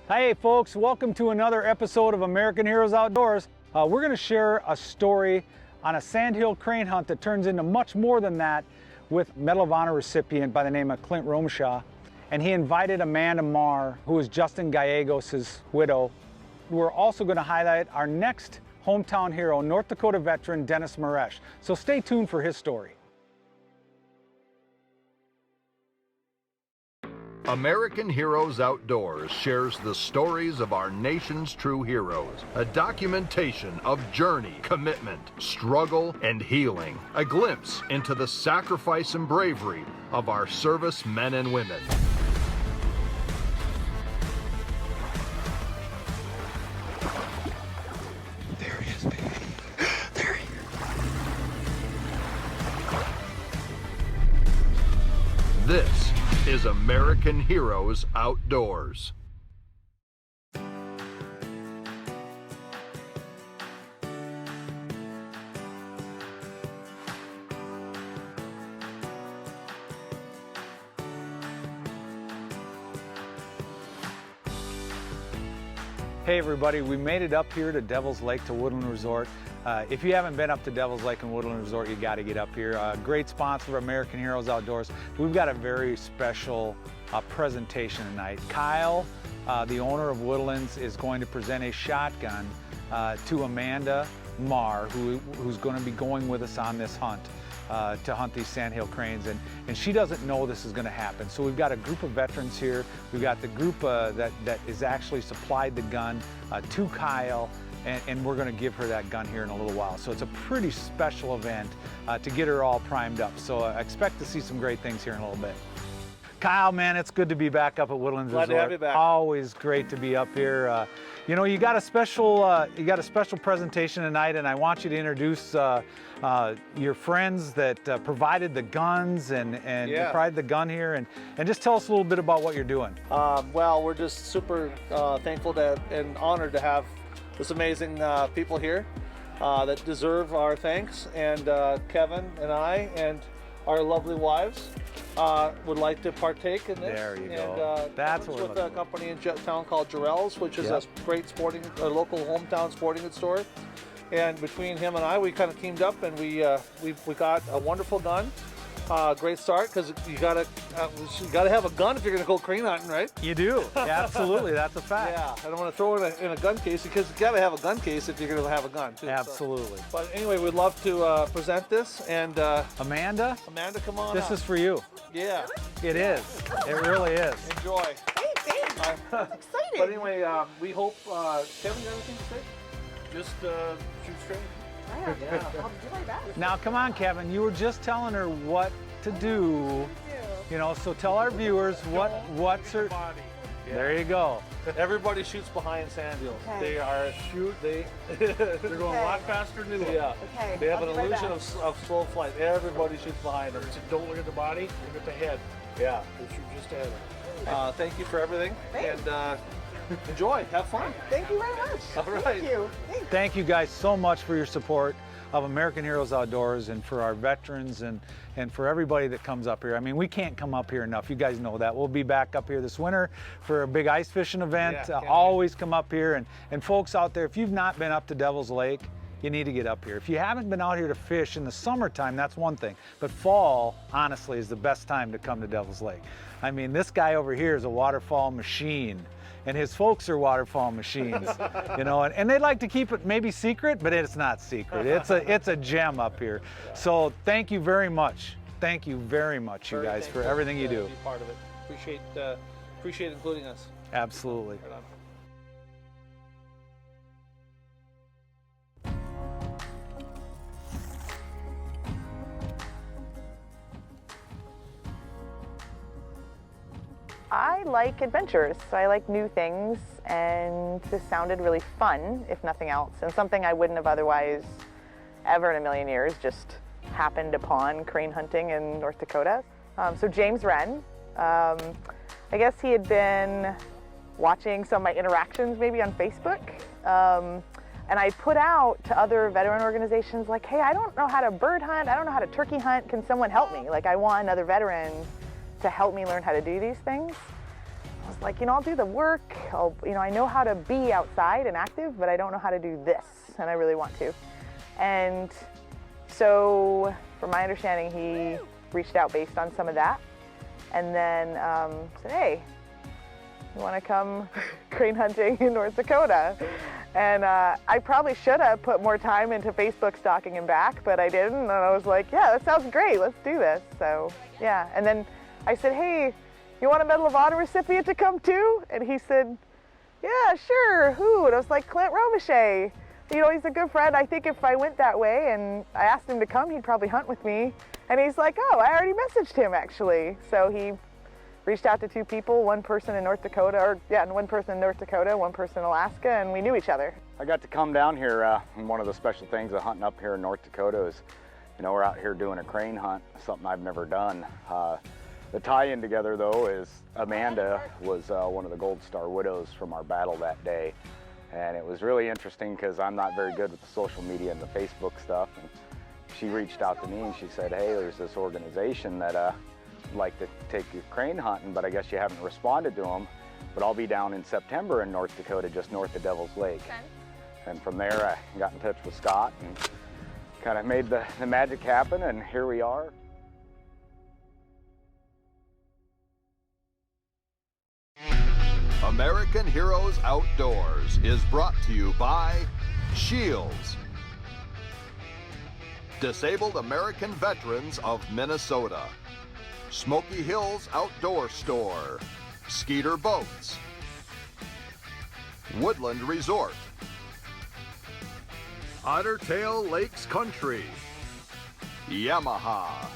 Hey folks, welcome to another episode of American Heroes Outdoors. We're going to share a story on a sandhill crane hunt that turns into much more than that with Medal of Honor recipient by the name of Clint Romesha. And he invited Amanda Marr, who is Justin Gallegos' widow. We're also going to highlight our next hometown hero, North Dakota veteran Dennis Maresh. So stay tuned for his story. American Heroes Outdoors shares the stories of our nation's true heroes, a documentation of journey, commitment, struggle, and healing, a glimpse into the sacrifice and bravery of our service men and women. There he is, baby. There he is. This is American Heroes Outdoors. Hey everybody, we made it up here to Devil's Lake to Woodland Resort. If you haven't been up to Devil's Lake and Woodland Resort, you got to get up here. Great sponsor of American Heroes Outdoors. We've got a very special presentation tonight. Kyle, the owner of Woodlands, is going to present a shotgun to Amanda Marr, who's going to be going with us on this hunt to hunt these sandhill cranes, and she doesn't know this is going to happen. So we've got a group of veterans here. We've got the group that is actually supplied the gun to Kyle, and we're going to give her that gun here in a little while. So it's a pretty special event to get her all primed up. So I expect to see some great things here in a little bit. Kyle, man, it's good to be back up at Woodland Resort. Glad to have you back. Always great to be up here. You know, you got a special presentation tonight, and I want you to introduce your friends that provided the guns and provided the gun here, and just tell us a little bit about what you're doing. Well, we're just super thankful and honored to have this amazing people here that deserve our thanks, and Kevin and I and our lovely wives would like to partake in this. There you go. That's what with a company in town called Jarrell's, which is a great local hometown sporting goods store. And between him and I, we kind of teamed up, and we got a wonderful gun. Great start, because you gotta have a gun if you're gonna go crane hunting, right? You do. Yeah, absolutely. That's a fact. Yeah, I don't want to throw it in a gun case, because you gotta have a gun case if you're gonna have a gun too. Absolutely. So. But anyway, we'd love to present this, and Amanda, come on. this is for you. Yeah, it is. It really is. Enjoy. Hey, thanks. I'm excited. But anyway, we hope Kevin, you got anything to say? Just shoot straight. Yeah, I'll do my best. Now, come on, Kevin. You were just telling her what to do. You know, so tell our viewers what's her body. Yeah. There you go. Everybody shoots behind sandhills. Okay. They're going a lot faster than you look. Yeah. Okay. They have I'll an do my illusion best. of slow flight. Everybody shoots behind them. So don't look at the body, look at the head. Yeah. You shoot just ahead of it. Thank you for everything. Thanks. And enjoy. Have fun. Thank you very much. All right. Thank you. Thanks. Thank you guys so much for your support of American Heroes Outdoors, and for our veterans, and for everybody that comes up here. I mean, we can't come up here enough. You guys know that. We'll be back up here this winter for a big ice fishing event. Yeah, always come up here. And folks out there, if you've not been up to Devil's Lake, you need to get up here. If you haven't been out here to fish in the summertime, that's one thing. But fall, honestly, is the best time to come to Devil's Lake. I mean, this guy over here is a waterfall machine, and his folks are waterfall machines, you know, and they'd like to keep it maybe secret, but it's not secret. It's a gem up here. So thank you very much. Thank you very much, you guys, for everything you do. Be part of it. Appreciate including us. Absolutely. Right on. I like adventures. I like new things, and this sounded really fun, if nothing else, and something I wouldn't have otherwise ever in a million years just happened upon crane hunting in North Dakota. So James Wren, I guess he had been watching some of my interactions maybe on Facebook, and I put out to other veteran organizations like, hey, I don't know how to bird hunt, I don't know how to turkey hunt, can someone help me? Like, I want another veteran to help me learn how to do these things. I was like, you know, I'll do the work. I know how to be outside and active, but I don't know how to do this, and I really want to. And so, from my understanding, he reached out based on some of that, and then said, hey, you want to come crane hunting in North Dakota? And I probably should have put more time into Facebook stalking him back, but I didn't, and I was like, yeah, that sounds great, let's do this. So, yeah, and then I said, hey, you want a Medal of Honor recipient to come too? And he said, yeah, sure, who? And I was like, Clint Romesha. You know, he's a good friend. I think if I went that way and I asked him to come, he'd probably hunt with me. And he's like, oh, I already messaged him actually. So he reached out to 2 people, one person in North Dakota, one person in North Dakota, one person in Alaska, and we knew each other. I got to come down here, and one of the special things of hunting up here in North Dakota is, you know, we're out here doing a crane hunt, something I've never done. The tie-in together, though, is Amanda was one of the Gold Star widows from our battle that day. And it was really interesting because I'm not very good with the social media and the Facebook stuff. And she reached out to me and she said, hey, there's this organization that would like to take you crane hunting, but I guess you haven't responded to them. But I'll be down in September in North Dakota, just north of Devil's Lake. Okay. And from there, I got in touch with Scott and kind of made the magic happen, and here we are. American Heroes Outdoors is brought to you by Scheels, Disabled American Veterans of Minnesota, Smoky Hills Outdoor Store, Skeeter Boats, Woodland Resort, Otter Tail Lakes Country, Yamaha,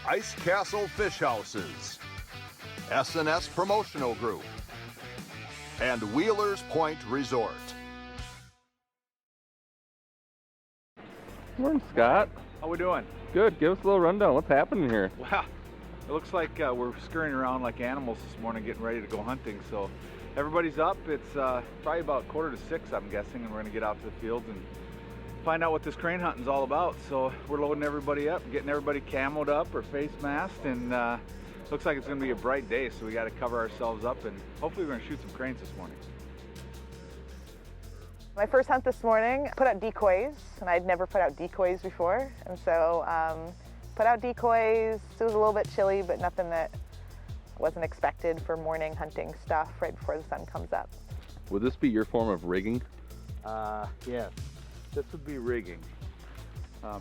Ice Castle Fish Houses, S&S Promotional Group, and Wheelers Point Resort. Morning, Scott. How we doing? Good. Give us a little rundown. What's happening here? Wow, it looks like we're scurrying around like animals this morning, getting ready to go hunting. So everybody's up. It's probably about 5:45, I'm guessing, and we're going to get out to the fields and find out what this crane hunting's all about. So we're loading everybody up, getting everybody camoed up or face masked, and looks like it's going to be a bright day, so we got to cover ourselves up, and hopefully we're going to shoot some cranes this morning. My first hunt this morning, put out decoys, and I'd never put out decoys before, and so put out decoys. It was a little bit chilly, but nothing that wasn't expected for morning hunting stuff right before the sun comes up. Would this be your form of rigging? Yes, this would be rigging,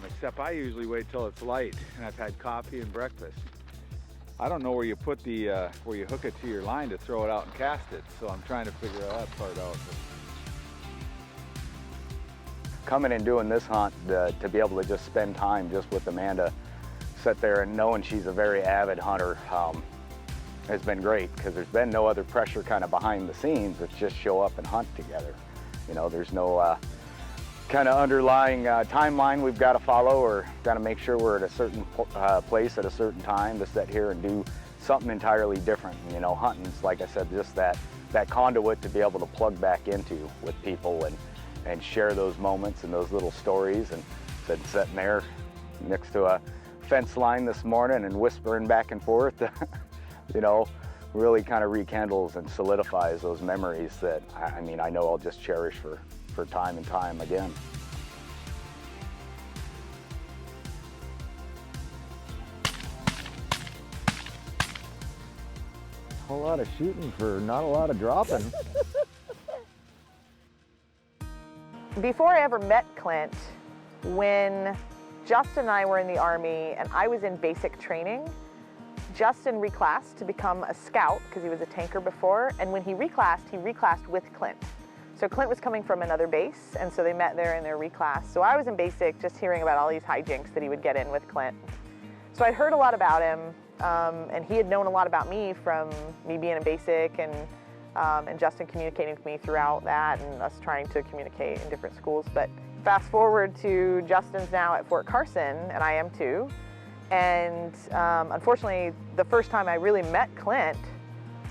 except I usually wait till it's light and I've had coffee and breakfast. I don't know where you put the where you hook it to your line to throw it out and cast it, so I'm trying to figure that part out. Coming and doing this hunt, to be able to just spend time just with Amanda, sit there and knowing she's a very avid hunter, has been great, because there's been no other pressure kind of behind the scenes. It's just show up and hunt together. You know, there's no kind of underlying timeline we've got to follow, or got to make sure we're at a certain place at a certain time to sit here and do something entirely different. You know, hunting's, like I said, just that conduit to be able to plug back into with people and share those moments and those little stories. And sitting there next to a fence line this morning and whispering back and forth, you know, really kind of rekindles and solidifies those memories that, I mean, I know I'll just cherish for time and time again. A whole lot of shooting for not a lot of dropping. Before I ever met Clint, when Justin and I were in the Army and I was in basic training, Justin reclassed to become a scout because he was a tanker before, and when he reclassed with Clint. So Clint was coming from another base, and so they met there in their reclass. So I was in basic just hearing about all these hijinks that he would get in with Clint. So I'd heard a lot about him, and he had known a lot about me from me being in basic and Justin communicating with me throughout that and us trying to communicate in different schools. But fast forward to Justin's now at Fort Carson, and I am too. And unfortunately, the first time I really met Clint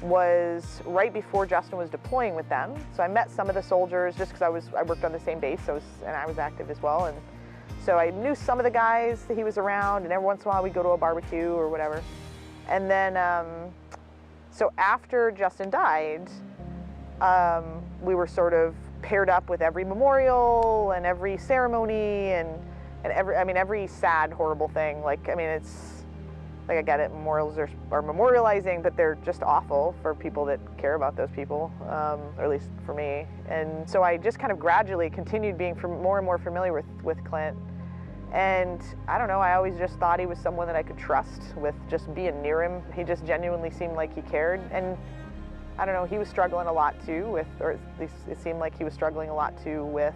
was right before Justin was deploying with them. So I met some of the soldiers just because I worked on the same base, and I was active as well. And so I knew some of the guys that he was around, and every once in a while we'd go to a barbecue or whatever. And then, So after Justin died, we were sort of paired up with every memorial and every ceremony and every sad, horrible thing. Like, I mean, it's, like, I get it, memorials are memorializing, but they're just awful for people that care about those people, or at least for me. And so I just kind of gradually continued being more and more familiar with Clint. And I don't know, I always just thought he was someone that I could trust with just being near him. He just genuinely seemed like he cared. And I don't know, he was struggling a lot too with, or at least it seemed like he was struggling a lot too with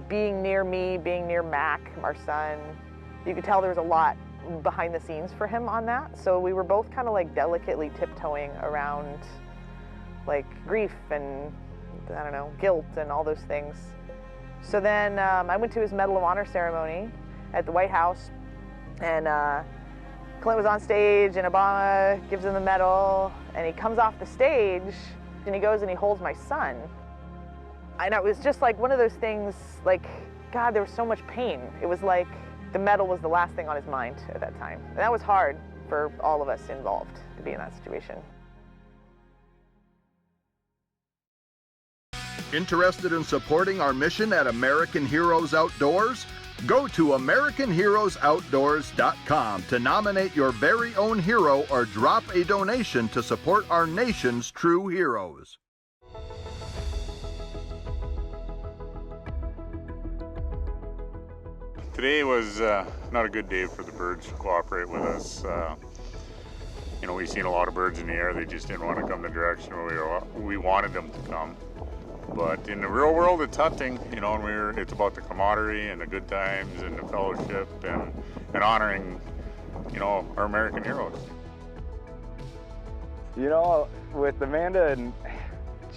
being near me, being near Mac, our son. You could tell there was a lot behind the scenes for him on that. So we were both kind of like delicately tiptoeing around like grief and, I don't know, guilt and all those things. So then I went to his Medal of Honor ceremony at the White House, and Clint was on stage, and Obama gives him the medal, and he comes off the stage, and he goes and he holds my son. And it was just like one of those things, like, God, there was so much pain. It was like the medal was the last thing on his mind at that time. And that was hard for all of us involved to be in that situation. Interested in supporting our mission at American Heroes Outdoors? Go to AmericanHeroesOutdoors.com to nominate your very own hero or drop a donation to support our nation's true heroes. Today was not a good day for the birds to cooperate with us. You know, we've seen a lot of birds in the air. They just didn't want to come the direction we wanted them to come. But in the real world, it's hunting, you know, and it's about the camaraderie and the good times and the fellowship and honoring, you know, our American heroes. You know, with Amanda, and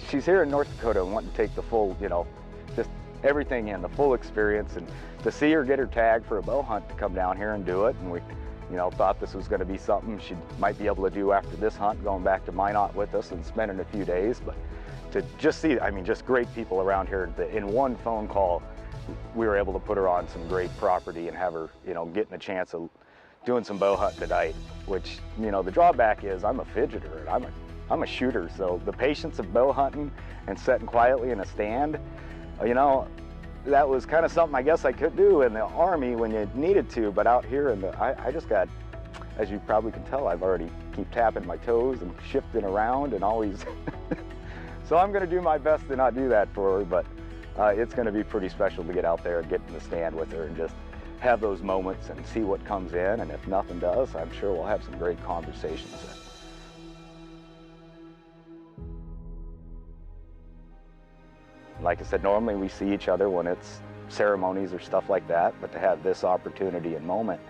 she's here in North Dakota and wanting to take the full, you know, just everything in, the full experience, and to see her get her tag for a bow hunt to come down here and do it. And we, you know, thought this was going to be something she might be able to do after this hunt, going back to Minot with us and spending a few days. But to just see, I mean, just great people around here. In one phone call, we were able to put her on some great property and have her, you know, getting a chance of doing some bow hunting tonight, which, you know, the drawback is I'm a fidgeter and I'm a shooter. So the patience of bow hunting and sitting quietly in a stand, you know, that was kind of something I guess I could do in the Army when you needed to, but out here I just got, as you probably can tell, I've already keep tapping my toes and shifting around and always. So I'm going to do my best to not do that for her, but it's going to be pretty special to get out there and get in the stand with her and just have those moments and see what comes in. And if nothing does, I'm sure we'll have some great conversations. Like I said, normally we see each other when it's ceremonies or stuff like that, but to have this opportunity and moment,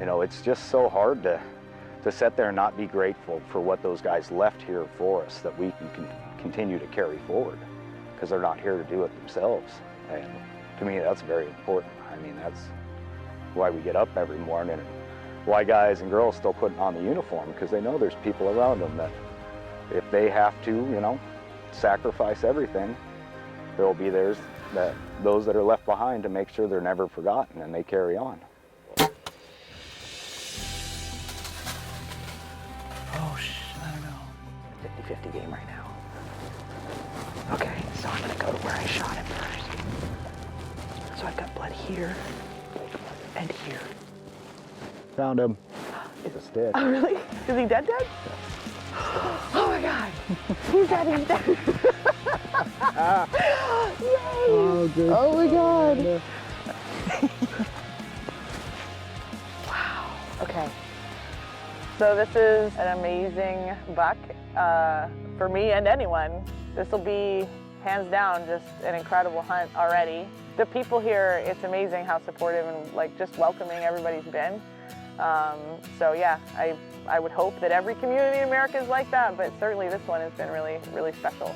you know, it's just so hard to sit there and not be grateful for what those guys left here for us, that we can continue to carry forward, because they're not here to do it themselves. And to me, that's very important. I mean, that's why we get up every morning, and why guys and girls still putting on the uniform, because they know there's people around them that if they have to, you know, sacrifice everything, there will be those that are left behind to make sure they're never forgotten and they carry on. Oh, I don't know. 50-50 game right now. Okay, so I'm gonna go to where I shot him first. So I've got blood here and here. Found him. It's a stick. Oh, really? Is he dead? Oh my God. He's dead, he's dead. Yay! Oh, good. Oh my God. Wow. Okay. So this is an amazing buck for me and anyone. This will be, hands down, just an incredible hunt already. The people here, it's amazing how supportive and like just welcoming everybody's been. So yeah, I would hope that every community in America is like that, but certainly this one has been really, really special.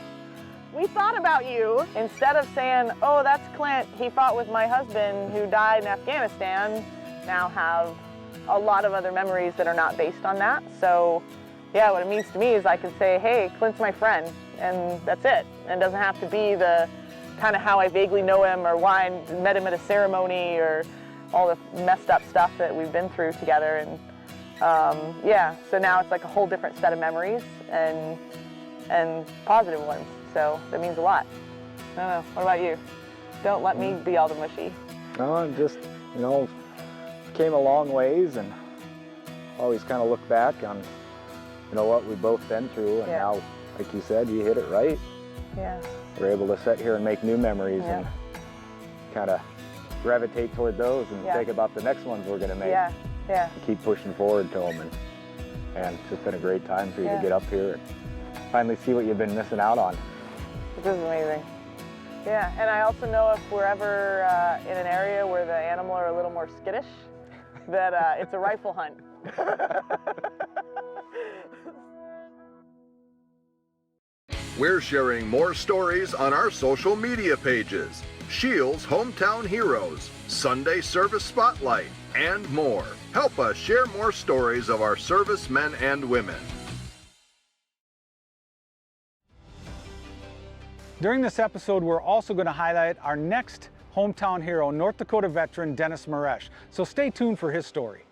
We thought about you. Instead of saying, oh, that's Clint, he fought with my husband who died in Afghanistan, now have a lot of other memories that are not based on that. So yeah, what it means to me is I can say, hey, Clint's my friend, and that's it. And it doesn't have to be the kind of how I vaguely know him or why I met him at a ceremony or all the messed up stuff that we've been through together. And Yeah, so now it's like a whole different set of memories and positive ones. So that means a lot. I don't know. What about you? Don't let me be all the mushy. No, I'm just, you know, came a long ways and always kind of look back on, you know, what we've both been through. And now, like you said, you hit it right. Yeah. We're able to sit here and make new memories and kind of gravitate toward those and think about the next ones we're going to make. Yeah, yeah. And keep pushing forward to them. And it's just been a great time for you to get up here and finally see what you've been missing out on. This is amazing. Yeah, and I also know if we're ever in an area where the animal are a little more skittish, that it's a rifle hunt. We're sharing more stories on our social media pages. Scheels Hometown Heroes, Sunday Service Spotlight, and more. Help us share more stories of our servicemen and women. During this episode, we're also going to highlight our next hometown hero, North Dakota veteran Dennis Maresh. So stay tuned for his story.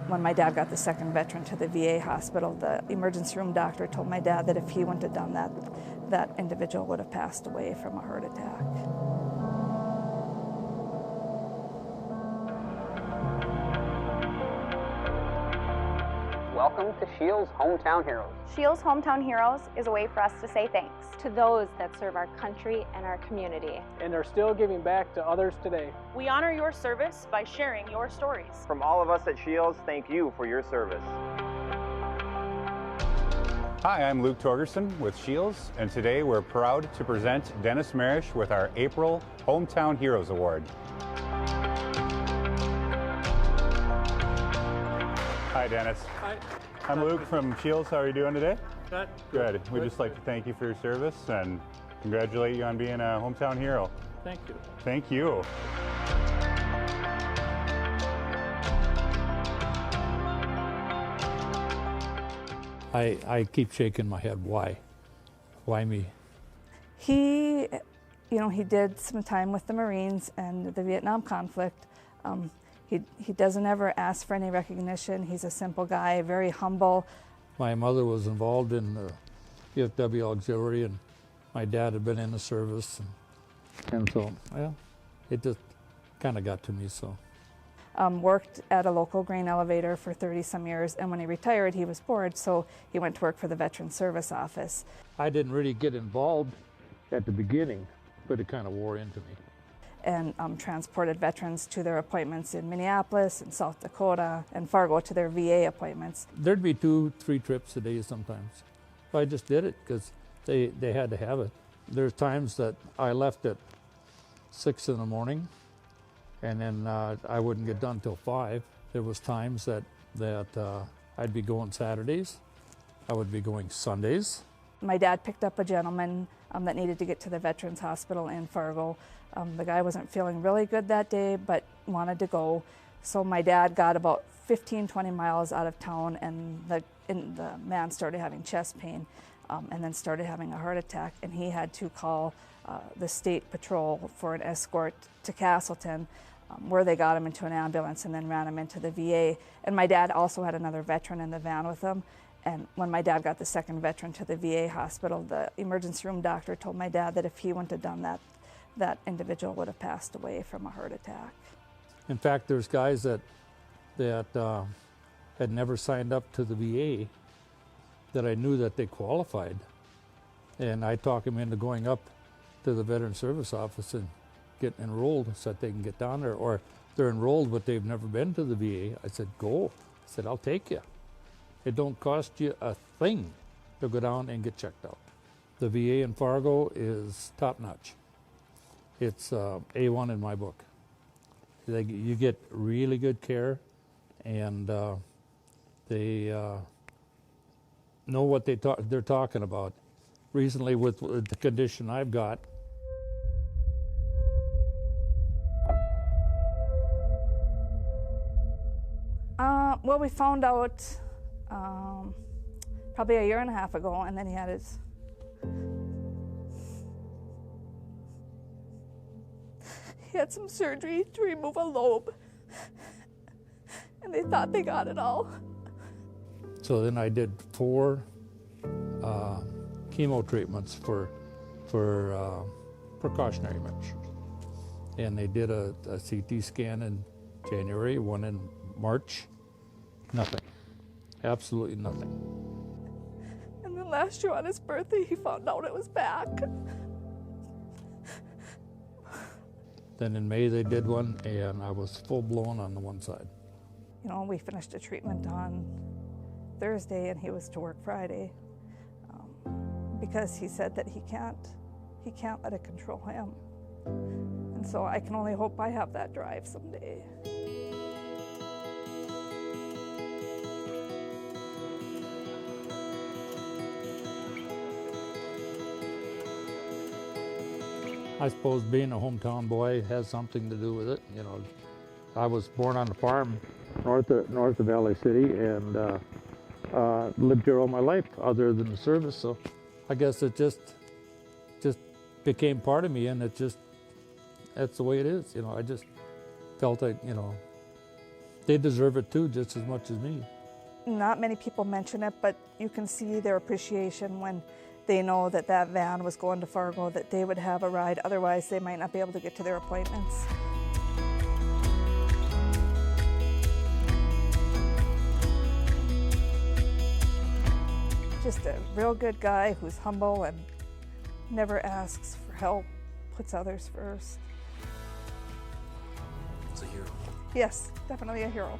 When my dad got the second veteran to the VA hospital, the emergency room doctor told my dad that if he wouldn't have done that, that individual would have passed away from a heart attack. Welcome to Scheels Hometown Heroes. Scheels Hometown Heroes is a way for us to say thanks to those that serve our country and our community. And are still giving back to others today. We honor your service by sharing your stories. From all of us at Scheels, thank you for your service. Hi, I'm Luke Torgerson with Scheels, and today we're proud to present Dennis Maresh with our April Hometown Heroes Award. Hi, Dennis. Hi. I'm Luke from Scheels. How are you doing today? Good. Good. We'd just like to thank you for your service and congratulate you on being a hometown hero. Thank you. Thank you. I keep shaking my head. Why? Why me? He, he did some time with the Marines and the Vietnam conflict. He doesn't ever ask for any recognition. He's a simple guy, very humble. My mother was involved in the VFW auxiliary, and my dad had been in the service, and so, well, it just kind of got to me. So, worked at a local grain elevator for 30-some years, and when he retired, he was bored, so he went to work for the Veteran Service Office. I didn't really get involved at the beginning, but it kind of wore into me. And transported veterans to their appointments in Minneapolis and South Dakota and Fargo to their VA appointments. There'd be 2-3 trips a day sometimes. So I just did it because they had to have it. There's times that I left at 6 in the morning and then I wouldn't get done till 5. There was times that I'd be going Saturdays. I would be going Sundays. My dad picked up a gentleman that needed to get to the Veterans Hospital in Fargo. The guy wasn't feeling really good that day, but wanted to go. So my dad got about 15-20 miles out of town, and the man started having chest pain and then started having a heart attack, and he had to call the state patrol for an escort to Castleton, where they got him into an ambulance and then ran him into the VA. And my dad also had another veteran in the van with him. And when my dad got the second veteran to the VA hospital, the emergency room doctor told my dad that if he wouldn't have done that, that individual would have passed away from a heart attack. In fact, there's guys that had never signed up to the VA that I knew that they qualified. And I talked them into going up to the Veteran Service Office and getting enrolled so that they can get down there. Or they're enrolled but they've never been to the VA. I said, go. I said, I'll take you. It don't cost you a thing to go down and get checked out. The VA in Fargo is top-notch. It's A1 in my book. You get really good care, and they know what they're talking about. Recently, with the condition I've got, well, we found out probably a year and a half ago, and then he had some surgery to remove a lobe, And they thought they got it all. So then I did 4 chemo treatments for precautionary measures. And they did a CT scan in January, one in March. Nothing. Absolutely nothing. And then last year on his birthday, he found out it was back. Then in May they did one, and I was full blown on the one side. You know, we finished a treatment on Thursday, and he was to work Friday because he said that he can't let it control him. And so I can only hope I have that drive someday. I suppose being a hometown boy has something to do with it. You know, I was born on a farm north of Valley City, and lived here all my life other than the service. So I guess it just became part of me, and that's the way it is. You know, I just felt like, you know, they deserve it too, just as much as me. Not many people mention it, but you can see their appreciation when they know that that van was going to Fargo, that they would have a ride. Otherwise, they might not be able to get to their appointments. Just a real good guy who's humble and never asks for help, puts others first. It's a hero. Yes, definitely a hero.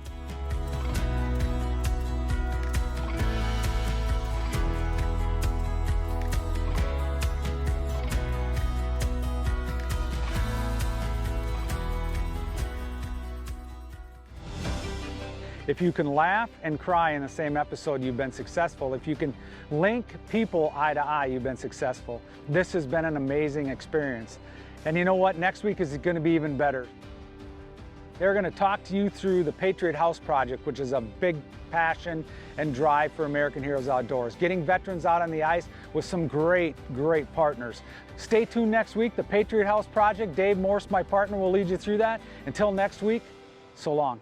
If you can laugh and cry in the same episode, you've been successful. If you can link people eye to eye, you've been successful. This has been an amazing experience. And you know what? Next week is going to be even better. They're going to talk to you through the Patriot House Project, which is a big passion and drive for American Heroes Outdoors. Getting veterans out on the ice with some great, great partners. Stay tuned next week. The Patriot House Project, Dave Morse, my partner, will lead you through that. Until next week, so long.